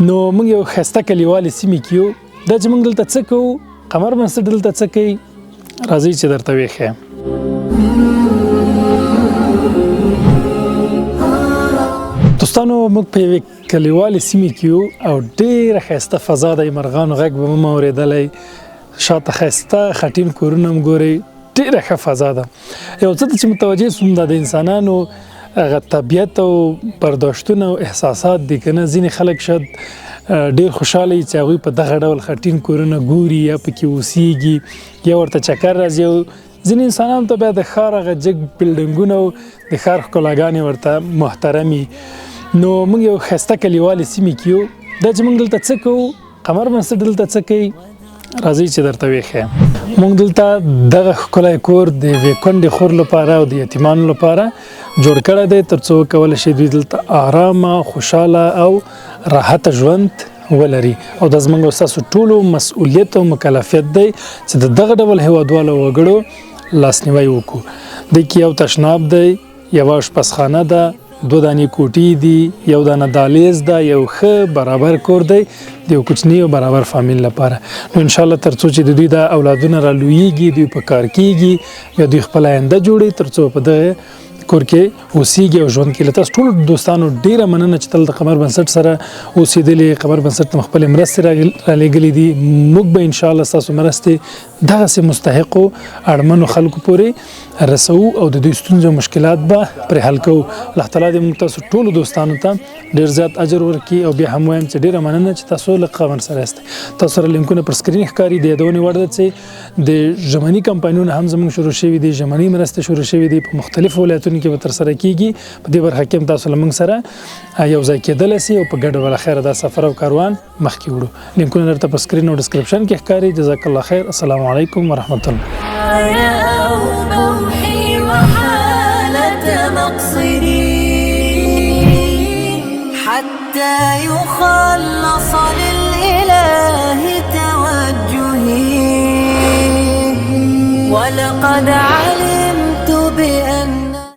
نو موږ یو ښایسته کلیوالې سیمې کې یو. دا چې موږ دلته څه کوو، قمر بنسټ دلته څه کوي، راځئ چې درته وښیم. دوستانو موږ په یوې کلیوالې سیمې کې یو او ډېره ښایسته فضا ده. مرغانو غږ به مو اورېدلی، شاته ښایسته خټین کورونه هم ګورئ، ډېره ښه فضا ده. یو څه ته چې متوجه سوم دا د انسانانو هغه طبیعت او برداشتونه او احساسات دي که نه. ځینې خلک شاید ډېر خوشحاله وي چې هغوی په دغه ډول خټین کورونه ګوري یا پکې اوسیږي یا ورته چکر راځي. او ځینې انسانانو ته بیا د ښار هغه جګ بلډنګونه او د ښار ښکلاګانې ورته محترم وي. نو موږ یو ښایسته کلیوالې سیمې کې یو. دا چې موږ دلته څه کوو، قمر بنسټ دلته څه کوي، راځئ چې درته وښیم. موږ دلته دغه ښکلی کور د یوې کونډې خور لپاره او د یتیمانو لپاره جوړ کړی دی تر څو وکولی شي دوی دلته آرامه، خوشحاله او راحته ژوند ولري. او دا زموږ او ستاسو ټولو مسؤلیت او مکلفیت دی چې د دغه ډول هیوادوالو وګړو لاسنیوی وکړو. دې کې یو تشناب دی، یوه اشپزخانه ده، 2 دانې کوټې دي، 1 دانه دهلیز ده، یو ښه برابر کور دی د یو کوچني او برابر فامیل لپاره. نو انشاءالله تر څو چې د دوی دا اولادونه رالویږي، دوی په کار کیږي یا دوی خپل آینده جوړوي، تر څو په دغه کور کې اوسیږي او ژوند کې. له تاسو ټولو دوستانو ډیره مننه چې تل د قمر بنسټ سره اوسېدلې. قمر بنسټ ته خپلې مرستې رالیږلې دي. موږ به انشاءالله ستاسو مرستې دغسې مستحقو اړمنو خلکو پورې رسوو او د دوی ستونزې او مشکلات به پرې حل کوو. الله تعالی دې موږ تاسو ټولو دوستانو ته ډېر زیات اجر ورکړي. او بیا هم وایم چې ډیره مننه چې تاسو له قمر سره یاست. تاسو سره لینکونه پر سکرین ښکاري. د یادونې وړ ده چې د ژمني کمپاینونه هم زموږ شروع شوي دي، ژمني مرستې شروع شوي دي په مختلفو ولایتونو کې به ترسره کیږي. په دې برخه کې هم تاسو له موږ سره یو ځای کېدلی سي او په ګډه بالاخره دا سفر او کاروان مخکې وړو. لینکونه درته په سکرین او ډسکرپشن کې ښکاري. جزاک الله خیر. السلام علیکم ورحمة الله. حتى يخلص للإله توجهي ولقد